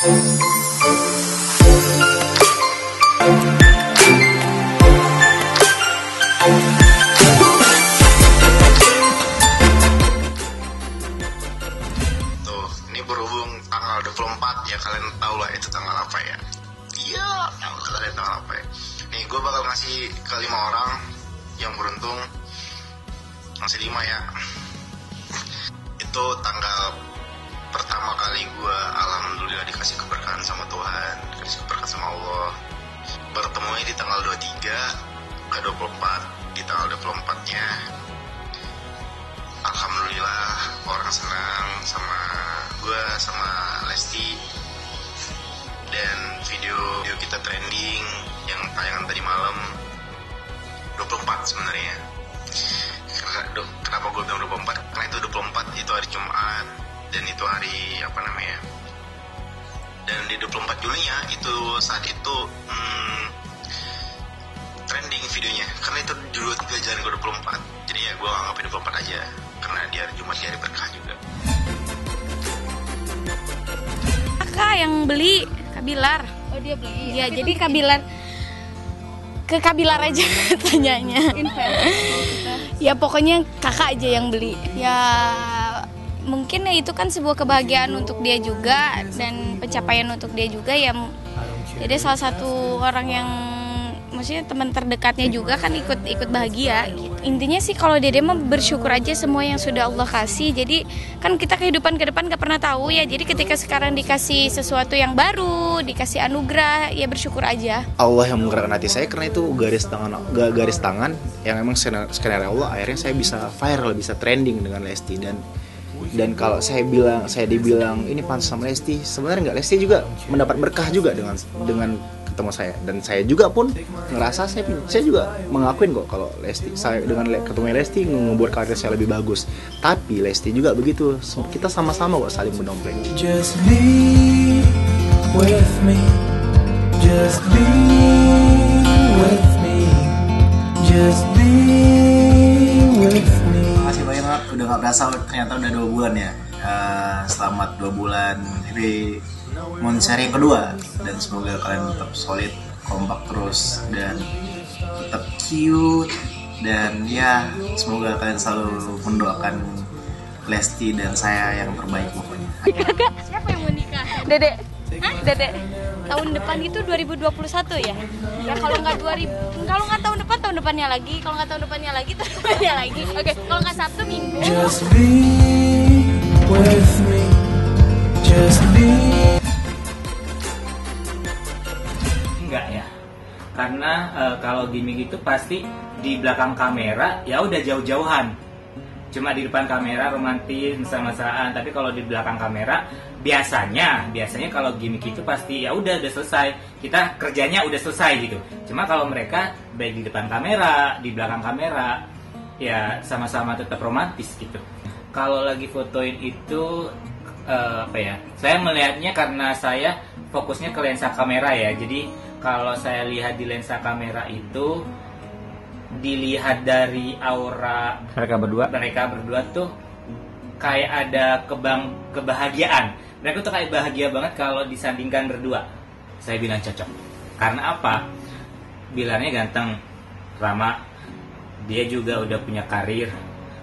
Ini berhubung tanggal 24 ya, kalian tahu lah itu tanggal apa ya. Iya, kalian tahu apa ya. Nih gue bakal ngasih ke 5 orang yang beruntung. Ngasih 5 ya. Itu tanggal pertama kali gue alhamdulillah dikasih keberkahan sama Tuhan, dikasih keberkahan sama Allah. Bertemunya di tanggal 23 ke 24. Di tanggal 24 nya alhamdulillah orang senang sama gue sama Lesti, dan video kita trending yang tayangan tadi malam 24 sebenarnya. Kenapa gue bilang 24? Karena itu 24 itu hari Jumat, dan itu hari apa namanya, dan di 24 Julinya itu saat itu trending videonya, karena itu judul 3 jalan ke 24. Jadi ya gue anggapin 24 aja, karena di hari Jumat di hari berkah juga. Kakak yang beli, Kak Bilar. Oh dia beli. Ya, jadi Kak Bilar, ke Kak Bilar aja tanyanya. Ya pokoknya kakak aja yang beli. Ya mungkin ya itu kan sebuah kebahagiaan untuk dia juga, dan pencapaian untuk dia juga ya. Jadi salah satu orang yang maksudnya teman terdekatnya juga kan ikut bahagia gitu. Intinya sih kalau Dede mah bersyukur aja semua yang sudah Allah kasih. Jadi kan kita kehidupan ke depan gak pernah tahu ya. Jadi ketika sekarang dikasih sesuatu yang baru, dikasih anugerah, ya bersyukur aja. Allah yang menggerakkan hati saya, karena itu garis tangan yang memang skenario Allah. Akhirnya saya bisa viral, bisa trending dengan Lesti. Dan kalau saya dibilang ini pantas sama Lesti, sebenarnya nggak. Lesti juga mendapat berkah juga dengan ketemu saya, dan saya juga pun ngerasa saya juga mengakuin kok kalau Lesti, saya dengan ketemu Lesti ngebuat karir saya lebih bagus. Tapi Lesti juga begitu, kita sama-sama kok saling mendompleng. Just be with me, just be with me, just be with me. Makasih banyak, udah gak berasa ternyata udah 2 bulan ya. Selamat 2 bulan di Monster yang kedua, dan semoga kalian tetap solid, kompak terus, dan tetap cute, dan ya semoga kalian selalu mendoakan Lesti dan saya yang terbaik pokoknya. Kakak, siapa yang mau nikah? Dede. Hah? Dede. Tahun depan itu 2021 ya? Ya kalau nggak tahun depannya lagi, kalau nggak tahun depannya lagi, tahun depannya lagi. Oke, kalau nggak Sabtu Minggu. Just be with me, just be. Enggak ya, karena kalau gimmick itu pasti di belakang kamera ya udah jauh-jauhan, cuma di depan kamera romantis mesra-mesraan, tapi kalau di belakang kamera biasanya kalau gimmick itu pasti ya udah selesai, kita kerjanya udah selesai gitu. Cuma kalau mereka baik di depan kamera, di belakang kamera ya sama-sama tetap romantis gitu. Kalau lagi fotoin itu saya melihatnya karena saya fokusnya ke lensa kamera ya, jadi kalau saya lihat di lensa kamera itu, dilihat dari aura mereka berdua tuh kayak ada kebahagiaan. Mereka tuh kayak bahagia banget kalau disandingkan berdua. Saya bilang cocok. Karena apa? Bilarnya ganteng, ramah, dia juga udah punya karir.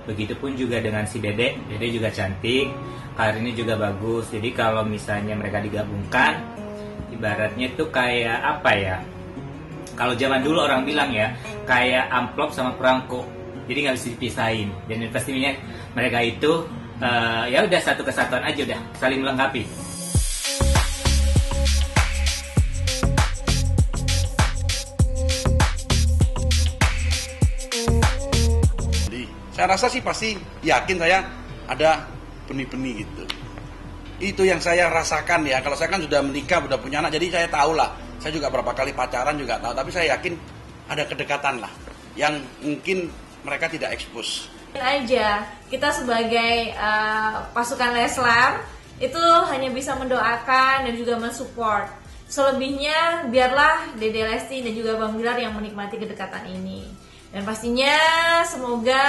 Begitupun juga dengan si Dede. Dede juga cantik, karirnya juga bagus. Jadi kalau misalnya mereka digabungkan, ibaratnya tuh kayak apa ya? Kalau zaman dulu orang bilang ya, kayak amplop sama perangko. Jadi nggak bisa dipisahin. Dan pastinya mereka itu ya udah satu kesatuan aja, udah saling melengkapi. Saya rasa sih pasti yakin saya ada benih-benih gitu. Itu yang saya rasakan ya. Kalau saya kan sudah menikah, sudah punya anak, jadi saya tahu lah. Saya juga berapa kali pacaran juga tahu. Tapi saya yakin ada kedekatan lah yang mungkin mereka tidak expose. Aja kita sebagai pasukan Leslar itu hanya bisa mendoakan dan juga mensupport. Selebihnya biarlah Dede Lesti dan juga Bang Bilar yang menikmati kedekatan ini. Dan pastinya semoga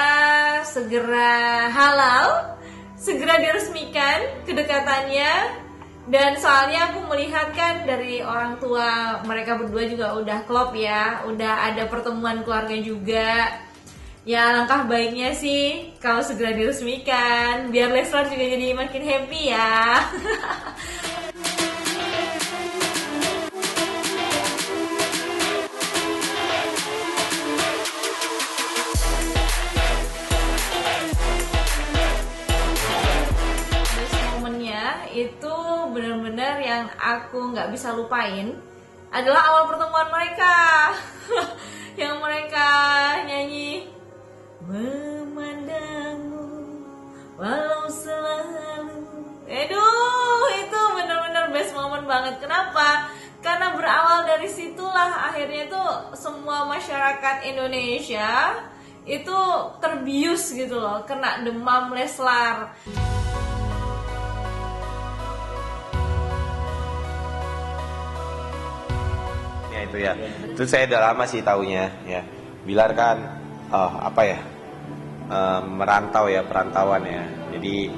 segera halal, segera diresmikan kedekatannya, Dan soalnya aku melihat kan dari orang tua mereka berdua juga udah klop ya, udah ada pertemuan keluarga juga. Ya langkah baiknya sih kalau segera diresmikan, biar Leslar juga jadi makin happy ya. Itu benar-benar yang aku nggak bisa lupain adalah awal pertemuan mereka. Yang mereka nyanyi memandangmu walau selalu. Itu benar-benar best moment banget. Kenapa? Karena berawal dari situlah akhirnya tuh semua masyarakat Indonesia itu terbius gitu loh, kena demam Leslar. Itu ya, itu saya udah lama sih taunya ya. Bilar kan merantau ya, perantauan ya. Jadi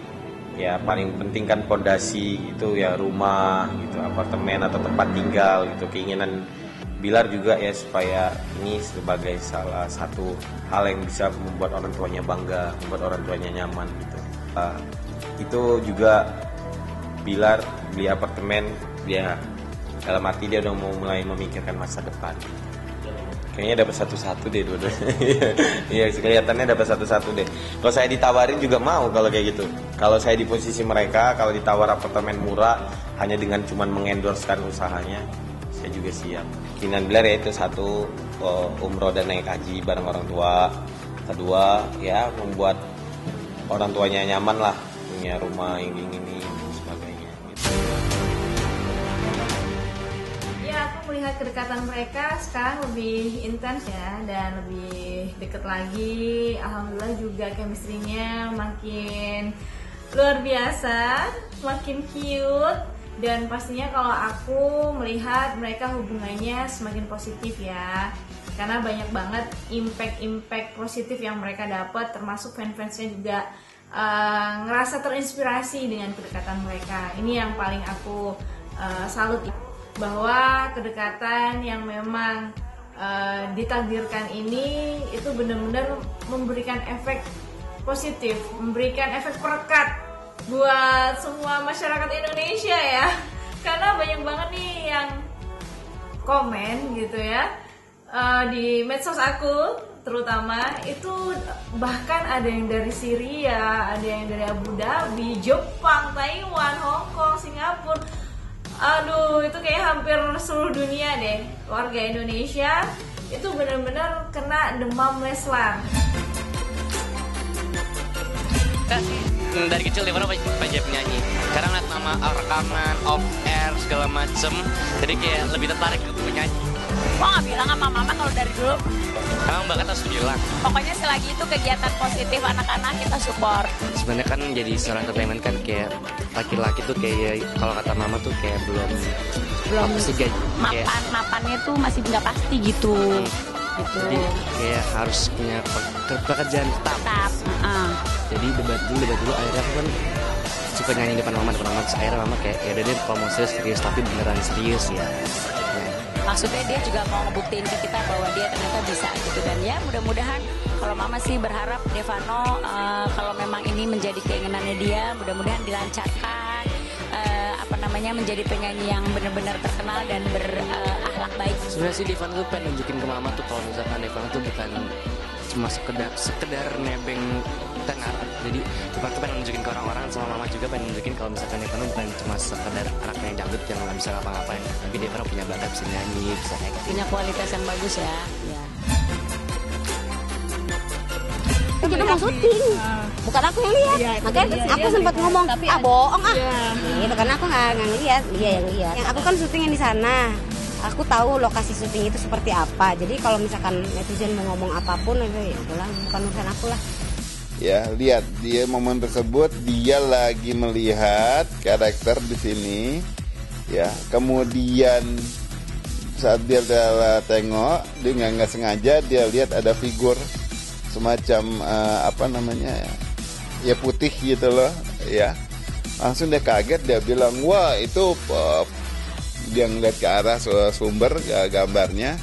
ya paling penting kan pondasi itu ya rumah gitu, apartemen atau tempat tinggal gitu. Keinginan Bilar juga ya supaya ini sebagai salah satu hal yang bisa membuat orang tuanya bangga, membuat orang tuanya nyaman gitu. Itu juga Bilar beli apartemen dia dalam arti dia udah mau mulai memikirkan masa depan. Kayaknya dapat satu-satu deh dulu. Iya, kelihatannya dapat satu-satu deh. Kalau saya ditawarin juga mau kalau kayak gitu. Kalau saya di posisi mereka, kalau ditawar apartemen murah hanya dengan cuman mengendorsekan usahanya, saya juga siap. Keinginan Bilar ya itu satu, umroh dan naik haji bareng orang tua. Kedua, ya membuat orang tuanya nyaman lah, punya rumah yang ini sebagainya. Gitu. Aku melihat kedekatan mereka sekarang lebih intens ya, dan lebih deket lagi. Alhamdulillah juga chemistry-nya makin luar biasa, makin cute. Dan pastinya kalau aku melihat mereka hubungannya semakin positif ya, karena banyak banget impact positif yang mereka dapat, termasuk fans-fansnya juga ngerasa terinspirasi dengan kedekatan mereka. Ini yang paling aku salut, bahwa kedekatan yang memang ditakdirkan ini itu benar-benar memberikan efek positif, memberikan efek perekat buat semua masyarakat Indonesia ya. Karena banyak banget nih yang komen gitu ya di medsos aku terutama, itu bahkan ada yang dari Syria, ada yang dari Abu Dhabi, Jepang, Taiwan, Hong Kong, Singapura. Aduh, itu kayak hampir seluruh dunia deh. Warga Indonesia itu benar-benar kena demam Leslar. Dari kecil Devano banyak penyanyi. Sekarang lihat nama rekaman, off air segala macem, jadi kayak lebih tertarik ke penyanyi. Kok nggak bilang sama mama kalau dari dulu? Emang Mbak Kata setuju lah. Pokoknya selagi itu kegiatan positif anak-anak kita support. Sebenarnya kan jadi seorang entertainment kan kayak laki-laki tuh kayak kalau kata mama tuh kayak belum apa sih kayak mapannya tuh masih nggak pasti gitu. Jadi kayak harus punya pekerjaan tetap. Jadi debat dulu akhirnya aku kan suka nyanyi depan mama terus akhirnya mama kayak ya udah deh promosi serius tapi beneran serius ya. Maksudnya dia juga mau ngebuktiin ke kita bahwa dia ternyata bisa gitu, dan ya mudah-mudahan kalau mama sih berharap Devano kalau memang ini menjadi keinginannya dia, mudah-mudahan dilancarkan menjadi penyanyi yang benar-benar terkenal dan berakhlak baik. Sebenarnya sih Devano tuh pengen nunjukin ke mama tuh kalau misalkan Devano tuh bukan cuma sekedar nebeng tenar. Jadi kita pengen nunjukin ke orang-orang, sama mama juga pengen nunjukin kalau misalkan Devano bukan cuma sekedar anaknya yang dangdut yang nggak bisa ngapa-ngapain, tapi Devano punya bakat, bisa nyanyi, bisa acting, punya kualitas yang bagus ya. Kita mau syuting, bukan aku yang lihat. Makanya aku sempat ngomong, bohong gitu, karena aku nggak ngeliat, dia yang lihat. Yang aku kan syutingnya di sana, aku tahu lokasi syuting itu seperti apa. Jadi kalau misalkan netizen mau ngomong apapun, itu bukan urusan aku lah. Ya, lihat dia momen tersebut, dia lagi melihat karakter di sini, ya. Kemudian saat dia tengok, dia nggak sengaja dia lihat ada figur semacam ya putih gitu loh, ya. Langsung dia kaget, dia bilang, wah itu dia ngeliat ke arah sumber gambarnya,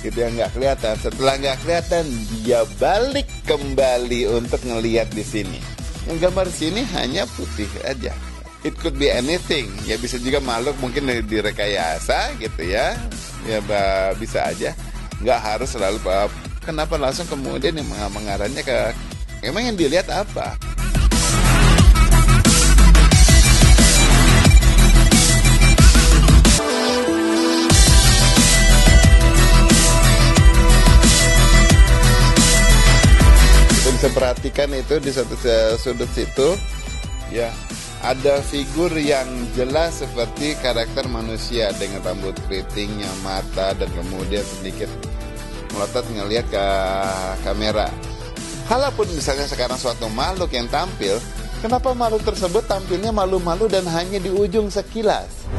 itu yang nggak kelihatan. Setelah nggak kelihatan, dia balik kembali untuk ngelihat di sini. Yang gambar sini hanya putih aja. It could be anything. Ya bisa juga makhluk mungkin direkayasa gitu ya. Ya bisa aja. Nggak harus selalu kenapa langsung kemudian yang mengarahnya ke emang yang dilihat apa? Bisa perhatikan itu di satu sudut situ ya ada figur yang jelas seperti karakter manusia dengan rambut keritingnya, mata, dan kemudian sedikit melotot ngelihat ke kamera. Kalaupun misalnya sekarang suatu makhluk yang tampil, kenapa makhluk tersebut tampilnya malu-malu dan hanya di ujung sekilas?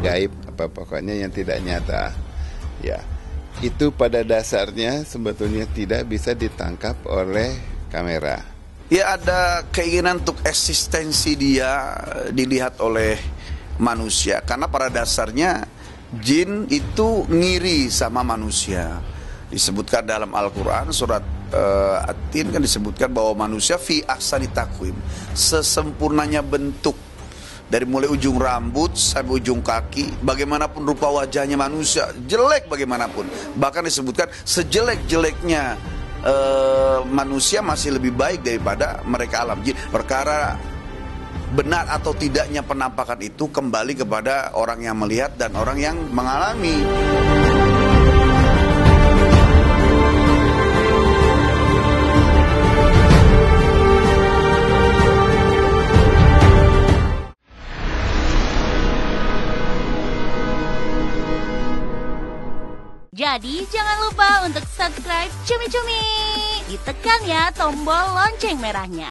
Gaib apa pokoknya yang tidak nyata ya. Itu pada dasarnya sebetulnya tidak bisa ditangkap oleh kamera. Ya ada keinginan untuk eksistensi dia dilihat oleh manusia. Karena pada dasarnya jin itu ngiri sama manusia. Disebutkan dalam Al-Quran surat At-Tin kan disebutkan bahwa manusia fi ahsani taqwim, sesempurnanya bentuk. Dari mulai ujung rambut sampai ujung kaki, bagaimanapun rupa wajahnya manusia, jelek bagaimanapun. Bahkan disebutkan sejelek-jeleknya manusia masih lebih baik daripada mereka alam jin. Perkara benar atau tidaknya penampakan itu kembali kepada orang yang melihat dan orang yang mengalami. Jadi jangan lupa untuk subscribe Cumi Cumi. Ditekan ya tombol lonceng merahnya.